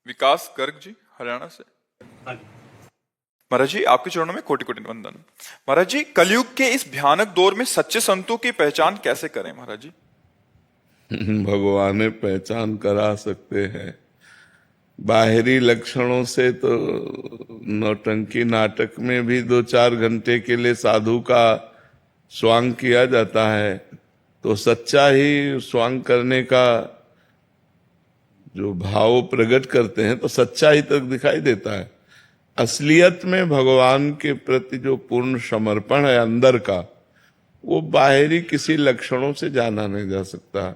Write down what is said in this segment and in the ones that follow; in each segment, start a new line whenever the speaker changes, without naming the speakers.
विकास गर्ग जी हरियाणा से।
हाँ जी।
महाराज जी आपके चरणों में कोटि कोटि वंदन। महाराज जी कलयुग के इस भयानक दौर में सच्चे संतों की पहचान कैसे करें महाराज जी?
भगवान पहचान करा सकते हैं। बाहरी लक्षणों से तो नौटंकी नाटक में भी 2-4 घंटे के लिए साधु का स्वांग किया जाता है, तो सच्चा ही स्वांग करने का जो भाव प्रकट करते हैं तो सच्चा ही तक दिखाई देता है। असलियत में भगवान के प्रति जो पूर्ण समर्पण है अंदर का, वो बाहरी किसी लक्षणों से जाना नहीं जा सकता।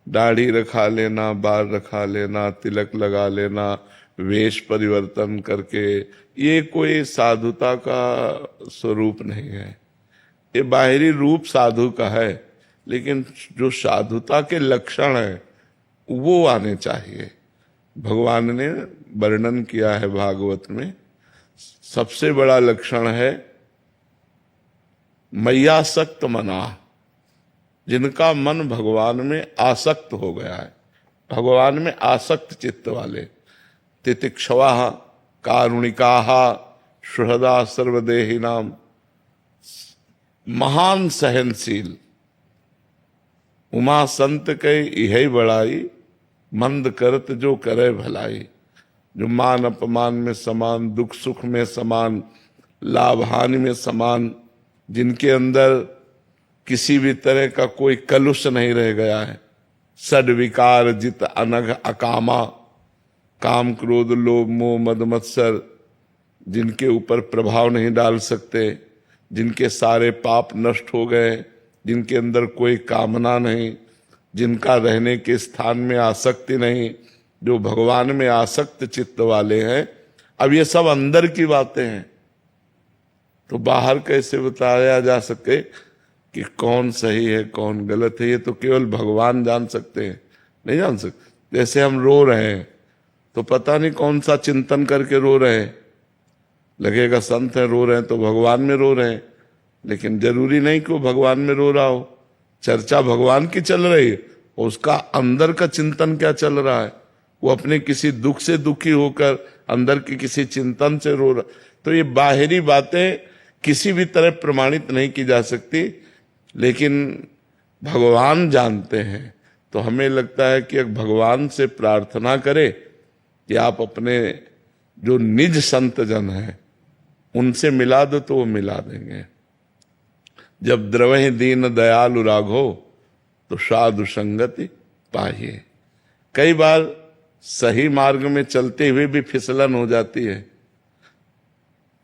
दाढ़ी रखा लेना, बाल रखा लेना, तिलक लगा लेना, वेश परिवर्तन करके, ये कोई साधुता का स्वरूप नहीं है। ये बाहरी रूप साधु का है, लेकिन जो साधुता के लक्षण है वो आने चाहिए। भगवान ने वर्णन किया है भागवत में, सबसे बड़ा लक्षण है मय्यासक्त मना, जिनका मन भगवान में आसक्त हो गया है, भगवान में आसक्त चित्त वाले। तितिक्षवा कारुणिका सुहृदा सर्वदेहिनाम, महान सहनशील। उमा संत के यही बड़ाई, मंद करत जो करे भलाई। जो मान अपमान में समान, दुख सुख में समान, लाभ हानि में समान, जिनके अंदर किसी भी तरह का कोई कलुष नहीं रह गया है। सड विकार जित अनघ अकामा, काम क्रोध लोभ मोह मद मत्सर जिनके ऊपर प्रभाव नहीं डाल सकते, जिनके सारे पाप नष्ट हो गए, जिनके अंदर कोई कामना नहीं, जिनका रहने के स्थान में आसक्ति नहीं, जो भगवान में आसक्त चित्त वाले हैं। अब ये सब अंदर की बातें हैं, तो बाहर कैसे बताया जा सके कि कौन सही है कौन गलत है? ये तो केवल भगवान जान सकते हैं, नहीं जान सकते। जैसे हम रो रहे हैं तो पता नहीं कौन सा चिंतन करके रो रहे हैं। लगेगा संत है रो रहे हैं तो भगवान में रो रहे हैं, लेकिन जरूरी नहीं कि वो भगवान में रो रहा हो। चर्चा भगवान की चल रही है, उसका अंदर का चिंतन क्या चल रहा है, वो अपने किसी दुख से दुखी होकर अंदर की किसी चिंतन से रो रहा। तो ये बाहरी बातें किसी भी तरह प्रमाणित नहीं की जा सकती, लेकिन भगवान जानते हैं। तो हमें लगता है कि भगवान से प्रार्थना करें कि आप अपने जो निज संत जन हैं उनसे मिला दो, तो वो मिला देंगे। जब द्रवहि दीन दयालु राघो, तो साधु संगति पाइए। कई बार सही मार्ग में चलते हुए भी फिसलन हो जाती है,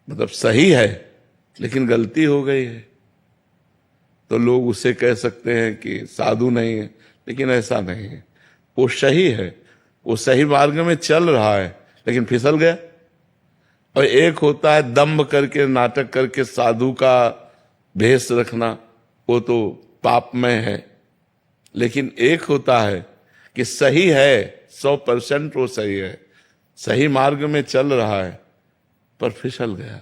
मतलब सही है लेकिन गलती हो गई है, तो लोग उसे कह सकते हैं कि साधु नहीं है, लेकिन ऐसा नहीं है। वो सही है, वो सही मार्ग में चल रहा है, लेकिन फिसल गया। और एक होता है दंभ करके नाटक करके साधु का भेष रखना, वो तो पापमय है। लेकिन एक होता है कि सही है, 100% वो सही है, सही मार्ग में चल रहा है, पर फिसल गया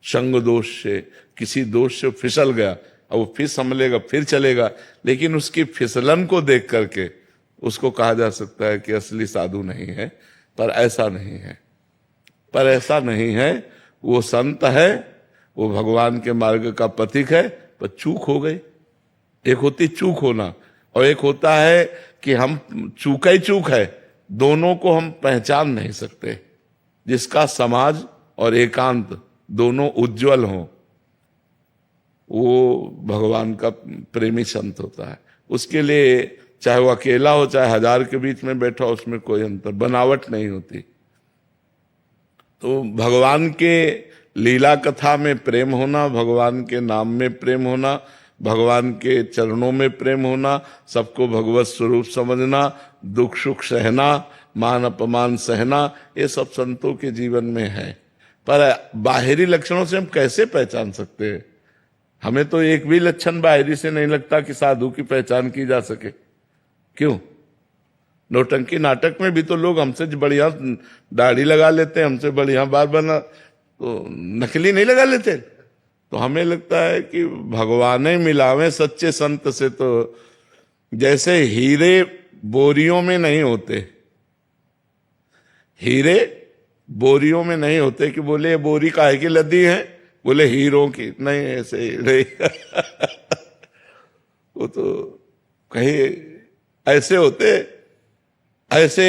संग दोष से, किसी दोष से फिसल गया। अब वो फिर संभलेगा, फिर चलेगा, लेकिन उसकी फिसलन को देख करके उसको कहा जा सकता है कि असली साधु नहीं है। पर ऐसा नहीं है, पर ऐसा नहीं है। वो संत है, वो भगवान के मार्ग का पथिक है, पर चूक हो गई। एक होती चूक होना, और एक होता है कि हम चूक ही चूक है, दोनों को हम पहचान नहीं सकते। जिसका समाज और एकांत दोनों उज्जवल हों, वो भगवान का प्रेमी संत होता है। उसके लिए चाहे वो अकेला हो चाहे 1000 के बीच में बैठा हो, उसमें कोई अंतर बनावट नहीं होती। तो भगवान के लीला कथा में प्रेम होना, भगवान के नाम में प्रेम होना, भगवान के चरणों में प्रेम होना, सबको भगवत स्वरूप समझना, दुख सुख सहना, मान अपमान सहना, ये सब संतों के जीवन में है। पर बाहरी लक्षणों से हम कैसे पहचान सकते हैं? हमें तो एक भी लक्षण बाहरी से नहीं लगता कि साधु की पहचान की जा सके। क्यों? नौटंकी नाटक में भी तो लोग हमसे बढ़िया दाढ़ी लगा लेते हैं, हमसे बढ़िया बाल बना, तो नकली नहीं लगा लेते। तो हमें लगता है कि भगवान मिलावे सच्चे संत से। तो जैसे हीरे बोरियों में नहीं होते, हीरे बोरियों में नहीं होते कि बोले ये बोरी काहे की लदी है, बोले हीरों की, नहीं ऐसे ही नहीं। वो तो कहीं ऐसे होते, ऐसे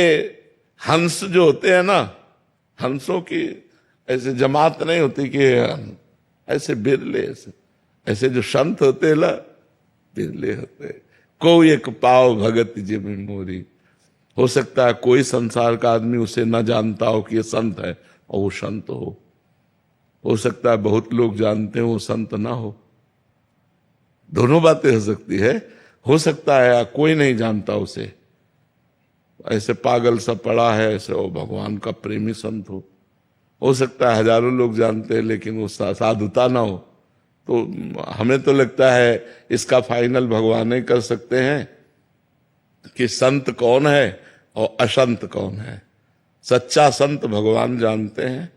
हंस जो होते हैं ना, हंसों की ऐसे जमात नहीं होती कि ऐसे बिरले, ऐसे जो संत होते हैं ना बिरले होते। कोई एक पाव भगत जिम मोरी, हो सकता है कोई संसार का आदमी उसे न जानता हो कि ये संत है और वो संत हो सकता है बहुत लोग जानते हो वो संत ना हो। दोनों बातें हो सकती है। हो सकता है कोई नहीं जानता उसे, ऐसे पागल सा पड़ा है, ऐसे वो भगवान का प्रेमी संत हो सकता है हजारों लोग जानते हैं लेकिन वो साधुता ना हो। तो हमें तो लगता है इसका फाइनल भगवान ही कर सकते हैं कि संत कौन है और असंत कौन है। सच्चा संत भगवान जानते हैं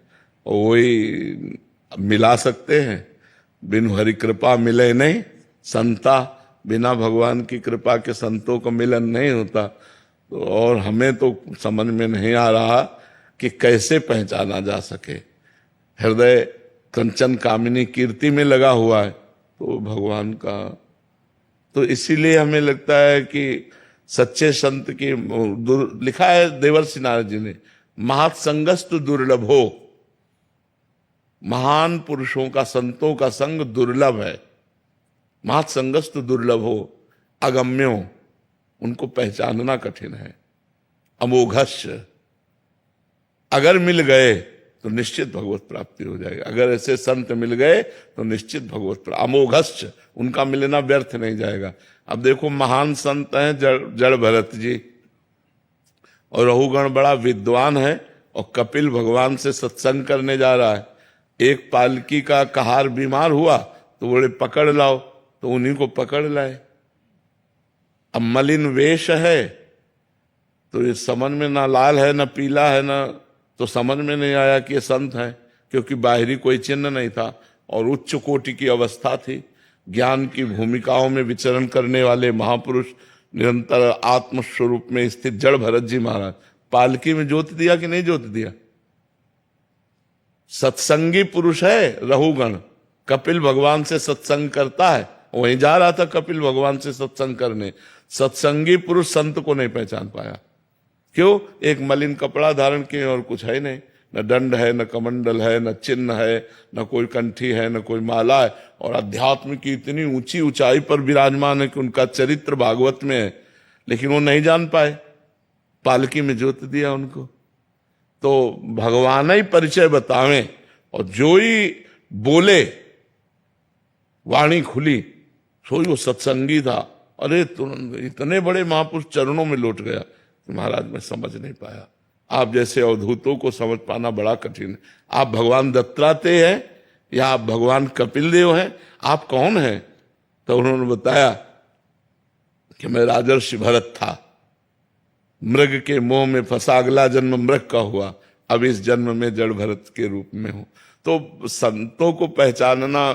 और वही मिला सकते हैं। बिन हरि कृपा मिले नहीं संता, बिना भगवान की कृपा के संतों को मिलन नहीं होता। तो और हमें तो समझ में नहीं आ रहा कि कैसे पहचाना जा सके। हृदय कंचन कामिनी कीर्ति में लगा हुआ है तो भगवान का, तो इसीलिए हमें लगता है कि सच्चे संत की लिखा है देवर्षि नारद जी ने, महत्संगस्तु दुर्लभो, महान पुरुषों का संतों का संग दुर्लभ है। महत्संगस्तु दुर्लभो अगम्यो, उनको पहचानना कठिन है। अमोघस्य, अगर मिल गए तो निश्चित भगवत प्राप्ति हो जाएगी। अगर ऐसे संत मिल गए तो निश्चित भगवत प्राप्ति। अमोघस्य, उनका मिलना व्यर्थ नहीं जाएगा। अब देखो महान संत हैं जड़ भरत जी, और रहुगण बड़ा विद्वान है और कपिल भगवान से सत्संग करने जा रहा है। एक पालकी का कहार बीमार हुआ तो बोले पकड़ लाओ, तो उन्हीं को पकड़ लाए। अब मलिन वेश है तो ये समझ में ना लाल है ना पीला है ना, तो समझ में नहीं आया कि ये संत है, क्योंकि बाहरी कोई चिन्ह नहीं था और उच्च कोटि की अवस्था थी। ज्ञान की भूमिकाओं में विचरण करने वाले महापुरुष, निरंतर आत्मस्वरूप में स्थित जड़ भरत जी महाराज, पालकी में जोत दिया कि नहीं जोत दिया। सत्संगी पुरुष है रहुगण, कपिल भगवान से सत्संग करता है, वहीं जा रहा था कपिल भगवान से सत्संग करने। सत्संगी पुरुष संत को नहीं पहचान पाया। क्यों? एक मलिन कपड़ा धारण किए और कुछ है नहीं, न दंड है, न कमंडल है, न चिन्ह है, न कोई कंठी है, न कोई माला है, और अध्यात्म की इतनी ऊंची ऊंचाई पर विराजमान है कि उनका चरित्र भागवत में है, लेकिन वो नहीं जान पाए। पालकी में जोत दिया उनको। तो भगवान ही परिचय बतावें और जो ही बोले वाणी खुली, सोई वो सत्संगी था। अरे तुरंत इतने बड़े महापुरुष चरणों में लौट गया कि महाराज मैं समझ नहीं पाया। आप जैसे अवधूतों को समझ पाना बड़ा कठिन है। आप भगवान दत्तात्रेय हैं या आप भगवान कपिल देव हैं, आप कौन हैं? तो उन्होंने बताया कि मैं राजर्षि भरत था, मृग के मोह में फंसा, अगला जन्म मृग का हुआ, अब इस जन्म में जड़ भरत के रूप में हूं। तो संतों को पहचानना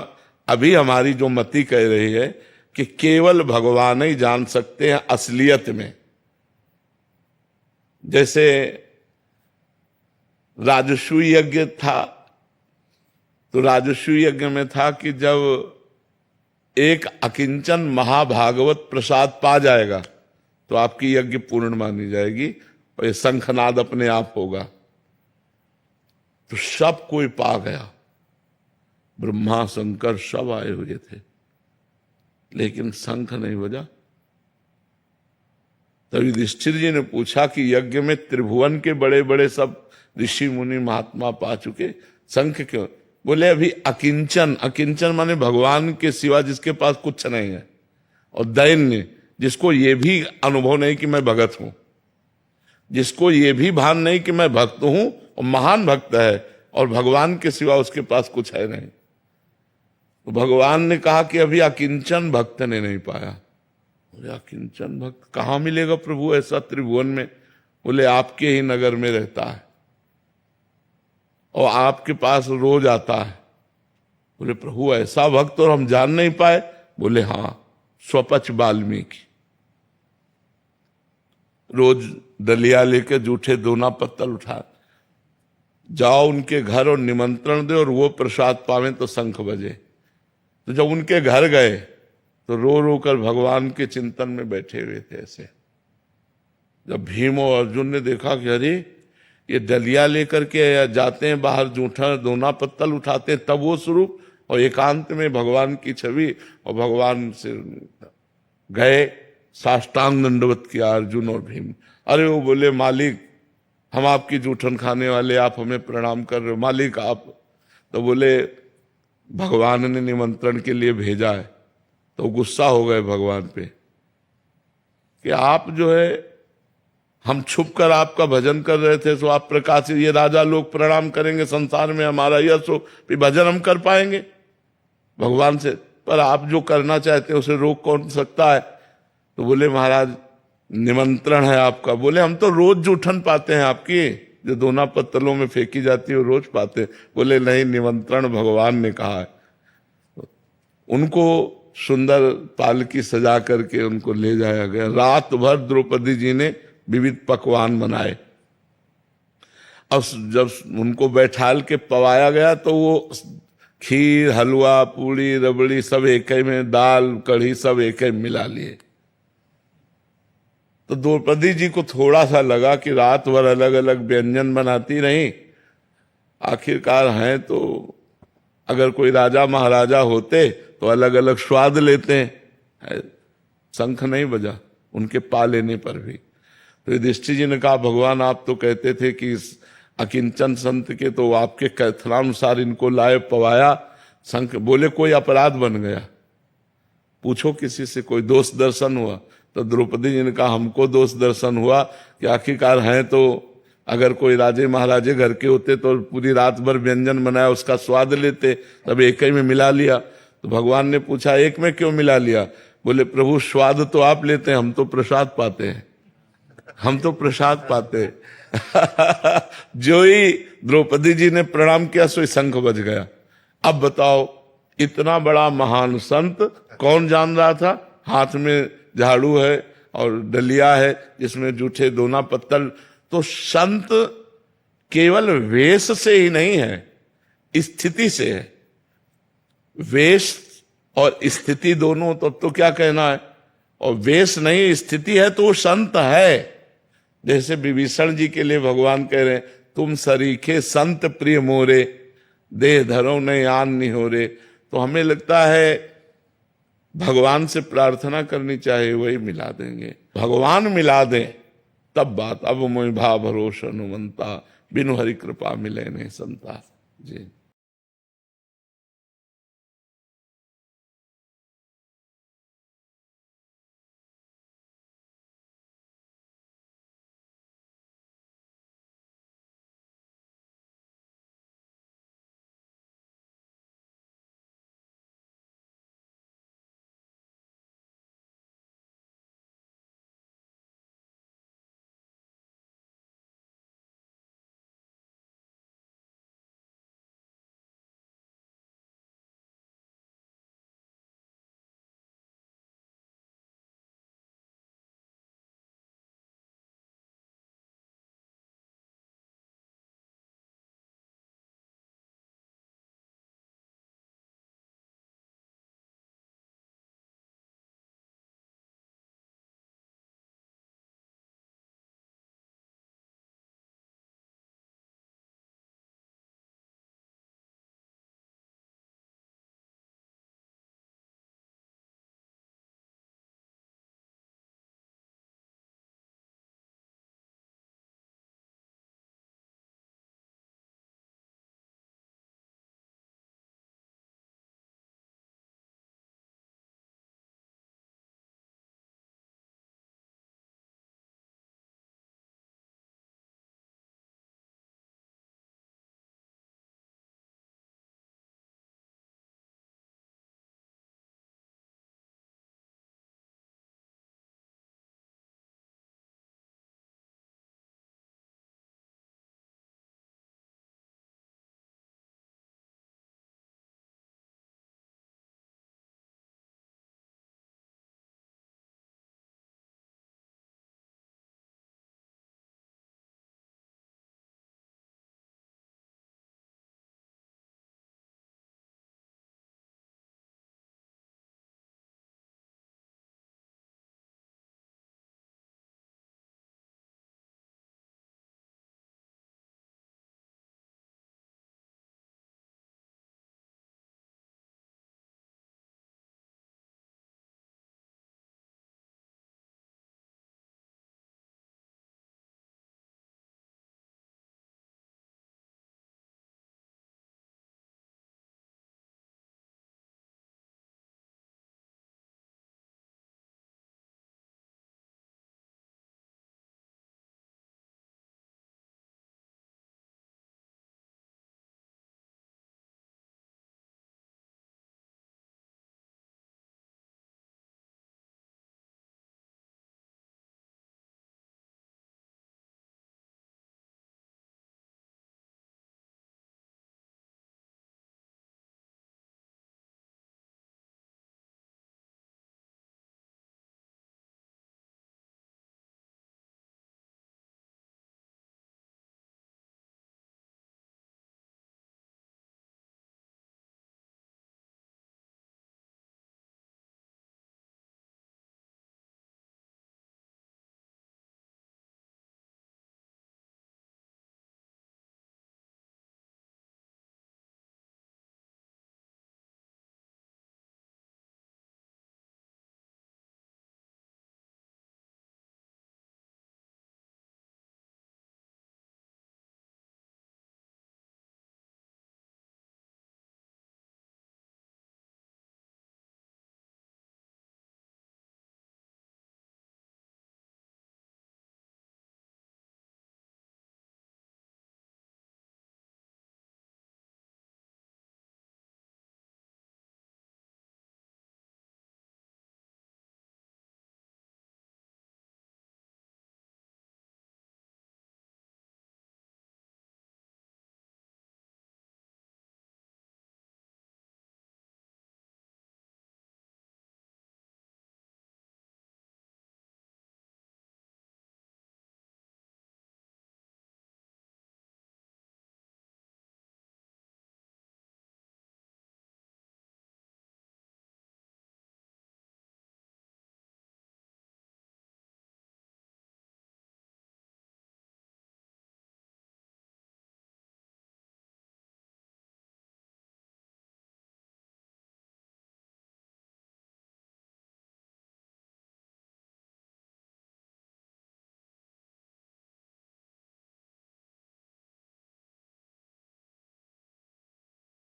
अभी हमारी जो मति कह रही है कि केवल भगवान ही जान सकते हैं असलियत में। जैसे राजस्व यज्ञ था, तो राजस्व यज्ञ में था कि जब एक अकिंचन महाभागवत प्रसाद पा जाएगा तो आपकी यज्ञ पूर्ण मानी जाएगी और ये शंखनाद अपने आप होगा। तो सब कोई पा गया, ब्रह्मा शंकर सब आए हुए थे, लेकिन शंख नहीं बजा। तभी युधिष्ठिर जी ने पूछा कि यज्ञ में त्रिभुवन के बड़े बड़े सब ऋषि मुनि महात्मा पा चुके, शंख क्यों? बोले अभी अकिंचन, अकिंचन माने भगवान के सिवा जिसके पास कुछ नहीं है, और दैन्य जिसको ये भी अनुभव नहीं कि मैं भगत हूं, जिसको ये भी भान नहीं कि मैं भक्त हूं और महान भक्त है और भगवान के सिवा उसके पास कुछ है नहीं। तो भगवान ने कहा कि अभी अकिंचन भक्त ने नहीं पाया। बोले अकिंचन भक्त कहां मिलेगा प्रभु ऐसा त्रिभुवन में? बोले आपके ही नगर में रहता है और आपके पास रोज आता है। बोले प्रभु ऐसा भक्त और हम जान नहीं पाए? बोले हां, स्वपच वाल्मीकि रोज दलिया लेकर जूठे दोना पत्तल उठा जाओ उनके घर और निमंत्रण दे और वो प्रसाद पावे तो शंख बजे। तो जब उनके घर गए तो रो रो कर भगवान के चिंतन में बैठे हुए थे ऐसे। जब भीम और अर्जुन ने देखा कि अरे ये डलिया लेकर के जाते हैं बाहर, जूठा दोना पत्तल उठाते हैं, तब वो स्वरूप और एकांत में भगवान की छवि, और भगवान से गए, साष्टांग दंडवत किया अर्जुन और भीम। अरे वो बोले मालिक हम आपकी जूठन खाने वाले, आप हमें प्रणाम कर रहे हो, मालिक आप। तो बोले भगवान ने निमंत्रण के लिए भेजा है। तो गुस्सा हो गए भगवान पे कि आप जो है, हम छुप कर आपका भजन कर रहे थे तो आप प्रकाशित, ये राजा लोग प्रणाम करेंगे, संसार में हमारा यश हो, फिर भजन हम कर पाएंगे भगवान से, पर आप जो करना चाहते हैं उसे रोक कौन सकता है। तो बोले महाराज निमंत्रण है आपका। बोले हम तो रोज जूठन पाते हैं आपकी, जो दोना पत्तलों में फेंकी जाती है वो रोज पाते हैं। बोले नहीं, निमंत्रण भगवान ने कहा है। उनको सुंदर पालकी सजा करके उनको ले जाया गया। रात भर द्रौपदी जी ने विविध पकवान बनाए। अब जब उनको बैठाल के पवाया गया तो वो खीर, हलवा, पूड़ी, रबड़ी सब एक ही में, दाल, कढ़ी सब एक ही मिला लिए। तो द्रौपदी जी को थोड़ा सा लगा कि रात भर अलग अलग व्यंजन बनाती रही, आखिरकार हैं तो अगर कोई राजा महाराजा होते तो अलग अलग स्वाद लेते हैं। शंख नहीं बजा उनके पा लेने पर भी। तो युधिष्ठिर जी ने कहा भगवान आप तो कहते थे कि इस अकिंचन संत के, तो आपके कथनानुसार इनको लाए पवाया, शंख। बोले कोई अपराध बन गया, पूछो किसी से कोई दोष दर्शन हुआ। तो द्रौपदी जी ने कहा हमको दोष दर्शन हुआ कि आखिरकार हैं तो अगर कोई राजे महाराजे घर के होते तो पूरी रात भर व्यंजन बनाया, उसका स्वाद लेते, तब एक ही में मिला लिया। तो भगवान ने पूछा एक में क्यों मिला लिया। बोले प्रभु स्वाद तो आप लेते हैं, हम तो प्रसाद पाते हैं, हम तो प्रसाद पाते हैं। जो ही द्रौपदी जी ने प्रणाम किया सो शंख बज गया। अब बताओ इतना बड़ा महान संत कौन जान रहा था, हाथ में झाड़ू है और डलिया है जिसमें जूठे दोना पत्तल। तो संत केवल वेश से ही नहीं है, स्थिति से है। वेश और स्थिति दोनों, तो क्या कहना है। और वेश नहीं स्थिति है तो वो संत है। जैसे विभीषण जी के लिए भगवान कह रहे हैं तुम सरीखे संत प्रिय मोरे, देह धरो न आन निहोरे। तो हमें लगता है भगवान से प्रार्थना करनी चाहिए, वही मिला देंगे। भगवान मिला दें तब बात। अब मोहि भा भरोस हनुमंता, बिनु हरि कृपा मिले नहीं संता। जी।